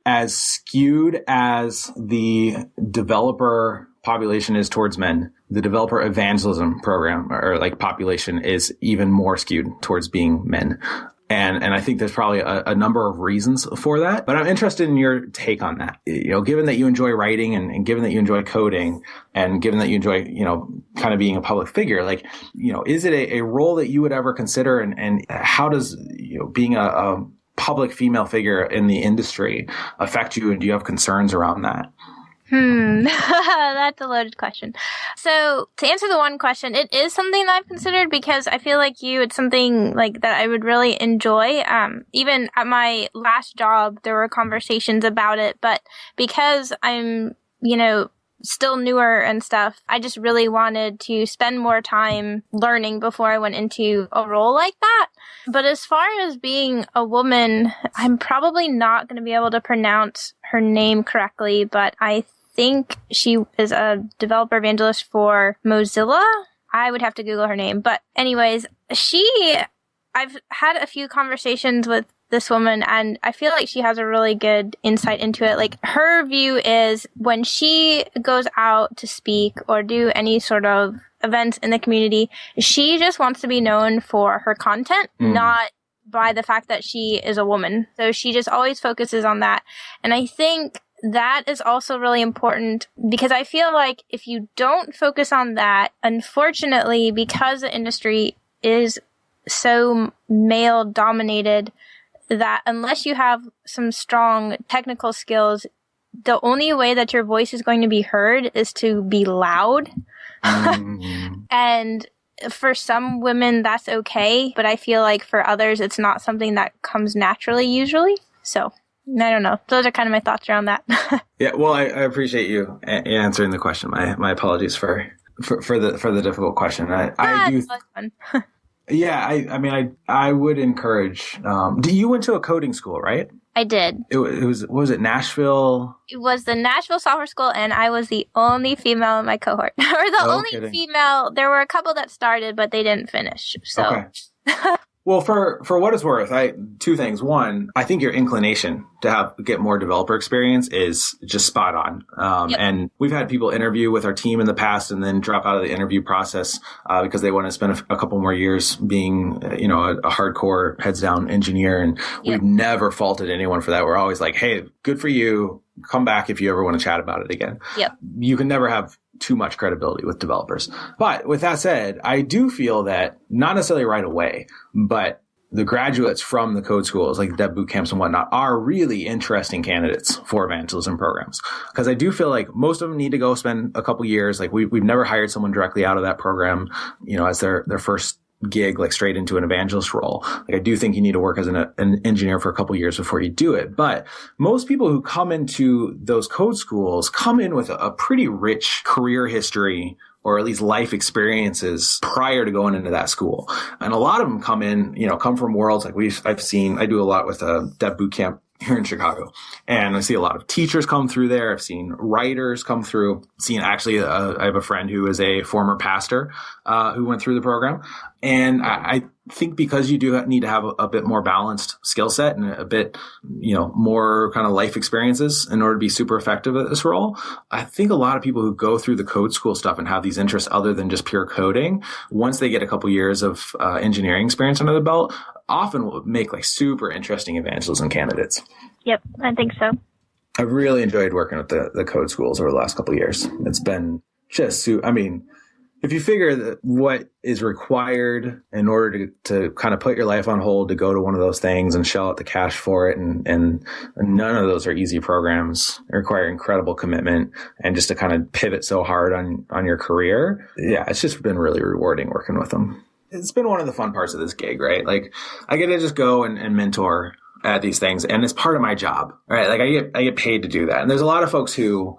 As skewed as the developer population is towards men, the developer evangelism program or like population is even more skewed towards being men. And I think there's probably a number of reasons for that, but I'm interested in your take on that. Given that you enjoy writing and given that you enjoy coding and given that you enjoy, kind of being a public figure, like, is it a role that you would ever consider? And how does, being a public female figure in the industry affect you? And do you have concerns around that? That's a loaded question. So to answer the one question, it is something that I've considered because I feel like it's something like that I would really enjoy. Even at my last job, there were conversations about it, but because I'm, still newer and stuff, I just really wanted to spend more time learning before I went into a role like that. But as far as being a woman, I'm probably not going to be able to pronounce her name correctly, but I think she is a developer evangelist for Mozilla. I would have to Google her name. But anyways, I've had a few conversations with this woman and I feel like she has a really good insight into it. Like her view is when she goes out to speak or do any sort of events in the community, she just wants to be known for her content, not by the fact that she is a woman. So she just always focuses on that. And I think that is also really important because I feel like if you don't focus on that, unfortunately, because the industry is so male dominated, that unless you have some strong technical skills, the only way that your voice is going to be heard is to be loud. And for some women, that's okay. But I feel like for others, it's not something that comes naturally usually. So I don't know. Those are kind of my thoughts around that. Yeah, well, I appreciate you answering the question. My apologies for the difficult question. I do. Fun. Yeah, I mean, I would encourage. You went to a coding school, right? I did. It was what was it, Nashville? It was the Nashville Software School, and I was the only female in my cohort, or the only kidding. female. There were a couple that started, but they didn't finish. So. Okay. Well, for what it's worth, two things. One, I think your inclination to get more developer experience is just spot on. Yep. And we've had people interview with our team in the past and then drop out of the interview process because they want to spend a couple more years being, a hardcore heads down engineer. And we've never faulted anyone for that. We're always like, hey, good for you. Come back if you ever want to chat about it again. Yep. You can never have too much credibility with developers. But with that said, I do feel that not necessarily right away, but the graduates from the code schools, like dev boot camps and whatnot, are really interesting candidates for evangelism programs. Because I do feel like most of them need to go spend a couple years. Like we've never hired someone directly out of that program, as their first gig, like straight into an evangelist role. Like I do think you need to work as an engineer for a couple years before you do it. But most people who come into those code schools come in with a pretty rich career history, or at least life experiences prior to going into that school. And a lot of them come from worlds like I do a lot with a dev boot camp here in Chicago. And I see a lot of teachers come through there. I've seen writers come through. I have a friend who is a former pastor who went through the program. And I think because you do need to have a bit more balanced skill set and a bit, more kind of life experiences in order to be super effective at this role, I think a lot of people who go through the code school stuff and have these interests other than just pure coding, once they get a couple years of engineering experience under the belt, often will make like super interesting evangelism candidates. Yep, I think so. I've really enjoyed working with the code schools over the last couple of years. It's been just, if you figure that what is required in order to kind of put your life on hold to go to one of those things and shell out the cash for it, and none of those are easy programs. They require incredible commitment and just to kind of pivot so hard on your career. Yeah, it's just been really rewarding working with them. It's been one of the fun parts of this gig, right? Like I get to just go and mentor at these things, and it's part of my job, right? Like I get paid to do that. And there's a lot of folks who,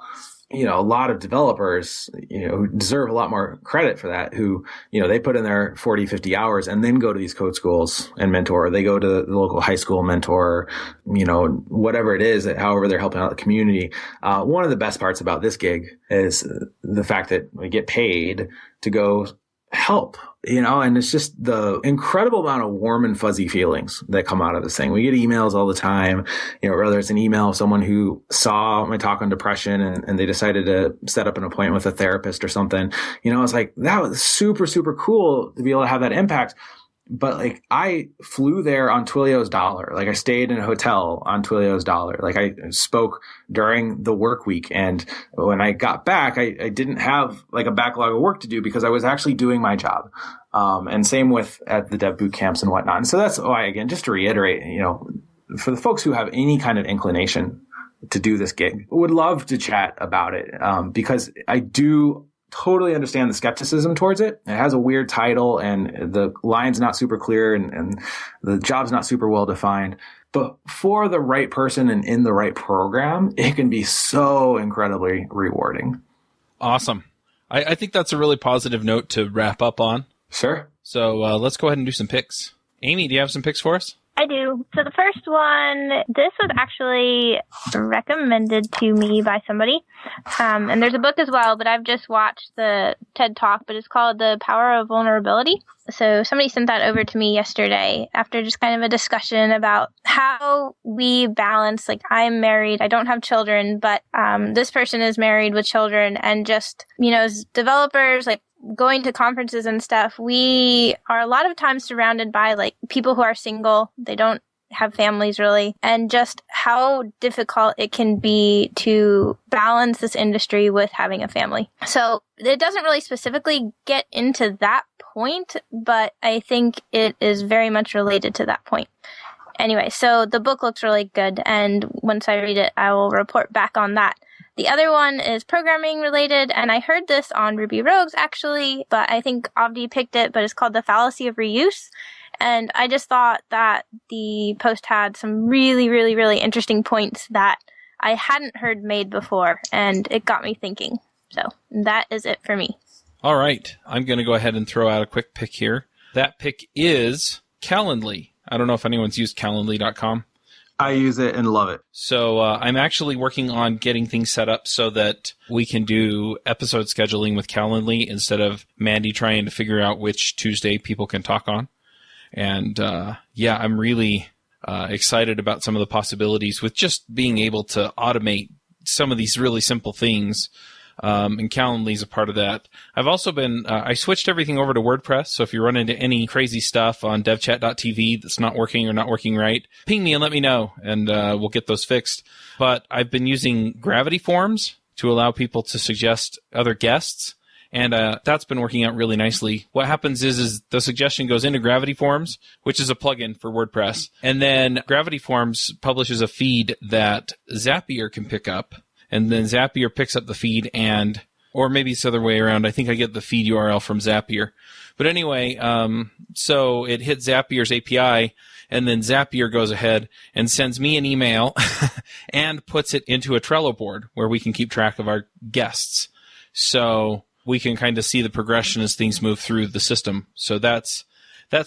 a lot of developers, who deserve a lot more credit for that, who, they put in their 40, 50 hours and then go to these code schools and mentor. They go to the local high school mentor, whatever it is, however they're helping out the community. One of the best parts about this gig is the fact that we get paid to go help, and it's just the incredible amount of warm and fuzzy feelings that come out of this thing. We get emails all the time, whether it's an email of someone who saw my talk on depression and they decided to set up an appointment with a therapist or something. It's like, that was super, super cool to be able to have that impact. But like I flew there on Twilio's dollar. Like I stayed in a hotel on Twilio's dollar. Like I spoke during the work week. And when I got back, I didn't have like a backlog of work to do because I was actually doing my job. And same with at the dev boot camps and whatnot. And so that's why, again, just to reiterate, for the folks who have any kind of inclination to do this gig, would love to chat about it. Because I do totally understand the skepticism towards it. It has a weird title and the line's not super clear and the job's not super well defined. But for the right person and in the right program, it can be so incredibly rewarding. Awesome. I think that's a really positive note to wrap up on. Sure. So let's go ahead and do some picks. Aimee, do you have some picks for us? I do. So the first one, this was actually recommended to me by somebody. And there's a book as well, but I've just watched the TED Talk, but it's called The Power of Vulnerability. So somebody sent that over to me yesterday after just kind of a discussion about how we balance, like I'm married, I don't have children, but this person is married with children, and just, as developers, like going to conferences and stuff, we are a lot of times surrounded by like people who are single. They don't have families really, and just how difficult it can be to balance this industry with having a family. So it doesn't really specifically get into that point, but I think it is very much related to that point. Anyway, so the book looks really good, and once I read it, I will report back on that. The other one is programming related, and I heard this on Ruby Rogues actually, but I think Avdi picked it, but it's called The Fallacy of Reuse. And I just thought that the post had some really, really, really interesting points that I hadn't heard made before, and it got me thinking. So that is it for me. All right. I'm going to go ahead and throw out a quick pick here. That pick is Calendly. I don't know if anyone's used Calendly.com. I use it and love it. So I'm actually working on getting things set up so that we can do episode scheduling with Calendly instead of Mandy trying to figure out which Tuesday people can talk on. And I'm really excited about some of the possibilities with just being able to automate some of these really simple things. And Calendly is a part of that. I've also been, I switched everything over to WordPress. So if you run into any crazy stuff on devchat.tv that's not working or not working right, ping me and let me know, and we'll get those fixed. But I've been using Gravity Forms to allow people to suggest other guests. And that's been working out really nicely. What happens is the suggestion goes into Gravity Forms, which is a plugin for WordPress. And then Gravity Forms publishes a feed that Zapier can pick up. And then Zapier picks up the feed or maybe it's the other way around. I think I get the feed URL from Zapier. But anyway, so it hits Zapier's API, and then Zapier goes ahead and sends me an email and puts it into a Trello board where we can keep track of our guests. So we can kind of see the progression as things move through the system. So that's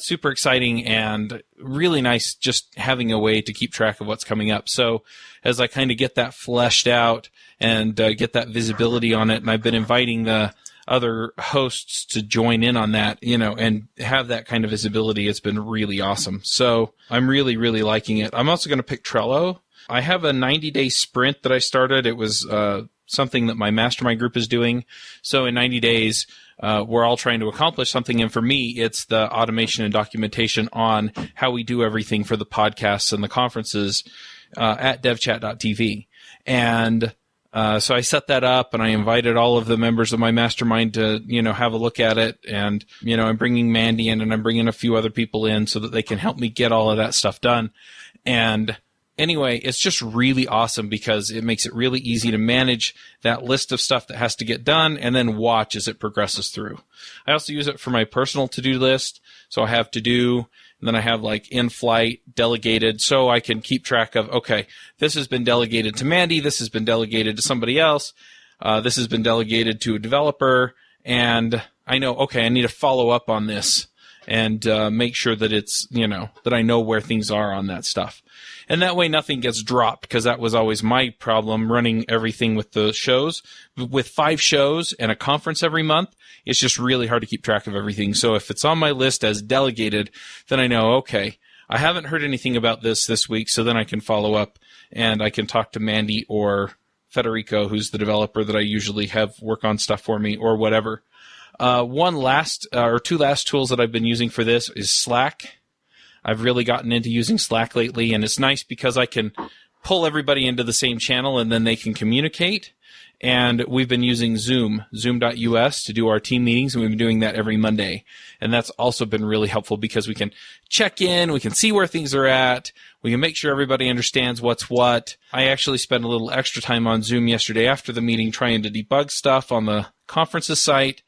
super exciting and really nice, just having a way to keep track of what's coming up. So as I kind of get that fleshed out and get that visibility on it, and I've been inviting the other hosts to join in on that, and have that kind of visibility, it's been really awesome. So I'm really, really liking it. I'm also going to pick Trello. I have a 90-day sprint that I started. It was something that my mastermind group is doing. So in 90 days, we're all trying to accomplish something. And for me, it's the automation and documentation on how we do everything for the podcasts and the conferences at devchat.tv. And so I set that up, and I invited all of the members of my mastermind to, have a look at it. And, I'm bringing Mandy in, and I'm bringing a few other people in so that they can help me get all of that stuff done. And anyway, it's just really awesome because it makes it really easy to manage that list of stuff that has to get done and then watch as it progresses through. I also use it for my personal to-do list. So I have to do, and then I have like in-flight, delegated, so I can keep track of, okay, this has been delegated to Mandy, this has been delegated to somebody else, this has been delegated to a developer, and I know, okay, I need to follow up on this and make sure that it's, that I know where things are on that stuff. And that way nothing gets dropped, because that was always my problem running everything with the shows. With 5 shows and a conference every month, it's just really hard to keep track of everything. So if it's on my list as delegated, then I know, okay, I haven't heard anything about this week, so then I can follow up and I can talk to Mandy or Federico, who's the developer that I usually have work on stuff for me, or whatever. Two last tools that I've been using for this is Slack. I've really gotten into using Slack lately, and it's nice because I can pull everybody into the same channel and then they can communicate. And we've been using zoom.us to do our team meetings, and we've been doing that every Monday. And that's also been really helpful because we can check in, we can see where things are at, we can make sure everybody understands what's what. I actually spent a little extra time on Zoom yesterday after the meeting trying to debug stuff on the conference's site,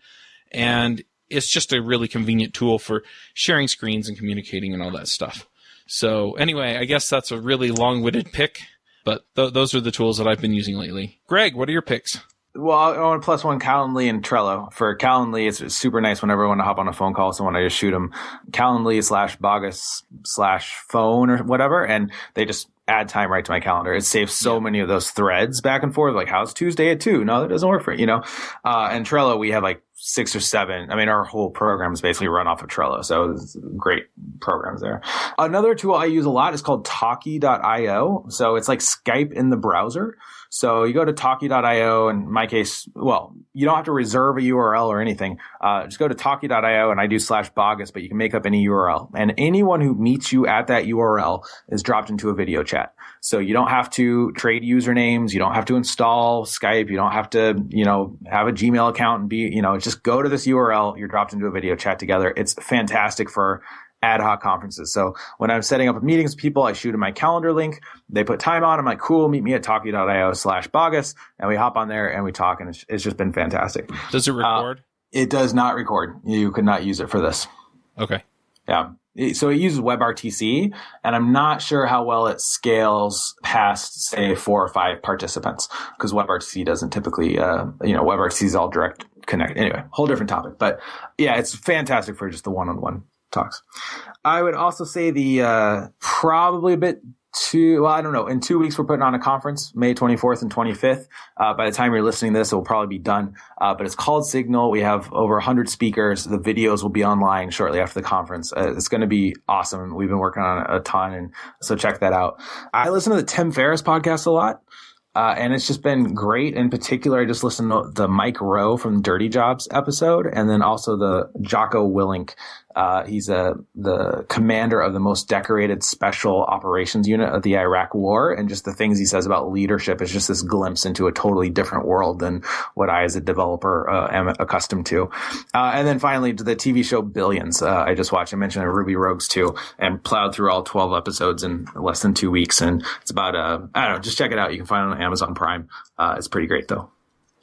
and it's just a really convenient tool for sharing screens and communicating and all that stuff. So anyway, I guess that's a really long-winded pick, but those are the tools that I've been using lately. Greg, what are your picks? Well, I want to plus one Calendly and Trello. For Calendly, it's super nice whenever I want to hop on a phone call with someone, I just shoot them Calendly /Baugues/phone or whatever, and they just add time right to my calendar. It saves so many of those threads back and forth, like, how's Tuesday at 2? No, that doesn't work for it, And Trello, we have like 6 or 7. I mean, our whole program is basically run off of Trello. So it's great programs there. Another tool I use a lot is called Talkie.io. So it's like Skype in the browser. So you go to Talkie.io, in my case, well, you don't have to reserve a URL or anything. Just go to Talkie.io, and I do /Baugues, but you can make up any URL. And anyone who meets you at that URL is dropped into a video chat. So you don't have to trade usernames. You don't have to install Skype. You don't have to, have a Gmail account and be, just go to this URL. You're dropped into a video chat together. It's fantastic for ad hoc conferences. So when I'm setting up meetings with people, I shoot them my calendar link. They put time on. I'm like, cool, meet me at Talkie.io /Baugues. And we hop on there and we talk, and it's just been fantastic. Does it record? It does not record. You could not use it for this. Okay. Yeah. So it uses WebRTC, and I'm not sure how well it scales past, say, 4 or 5 participants, because WebRTC doesn't typically, WebRTC is all direct connect. Anyway, whole different topic. But yeah, it's fantastic for just the one-on-one talks. I would also say the probably a bit in 2 weeks, we're putting on a conference, May 24th and 25th. By the time you're listening to this, it will probably be done. But it's called Signal. We have over 100 speakers. The videos will be online shortly after the conference. It's going to be awesome. We've been working on it a ton, and so check that out. I listen to the Tim Ferriss podcast a lot. And it's just been great. In particular, I just listened to the Mike Rowe from Dirty Jobs episode, and then also the Jocko Willink. He's the commander of the most decorated special operations unit of the Iraq War, and just the things he says about leadership is just this glimpse into a totally different world than what I, as a developer, am accustomed to. And then finally, to the TV show Billions. I just watched. I mentioned Ruby Rogues too, and plowed through all 12 episodes in less than 2 weeks. And it's about I don't know. Just check it out. You can find it on Amazon Prime. It's pretty great though.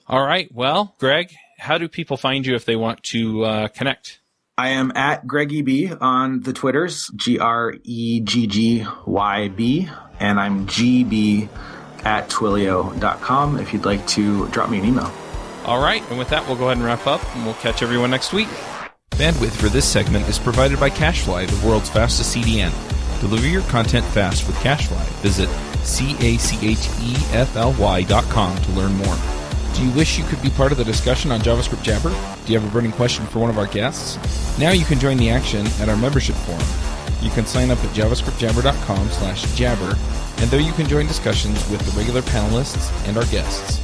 All right. Well, Greg, how do people find you if they want to connect? I am at GreggyB on the Twitters, GreggYB, and I'm GB at Twilio.com if you'd like to drop me an email. All right, and with that, we'll go ahead and wrap up, and we'll catch everyone next week. Bandwidth for this segment is provided by CacheFly, the world's fastest CDN. Deliver your content fast with CacheFly. Visit CacheFly.com to learn more. Do you wish you could be part of the discussion on JavaScript Jabber? Do you have a burning question for one of our guests? Now you can join the action at our membership forum. You can sign up at javascriptjabber.com/jabber, and there you can join discussions with the regular panelists and our guests.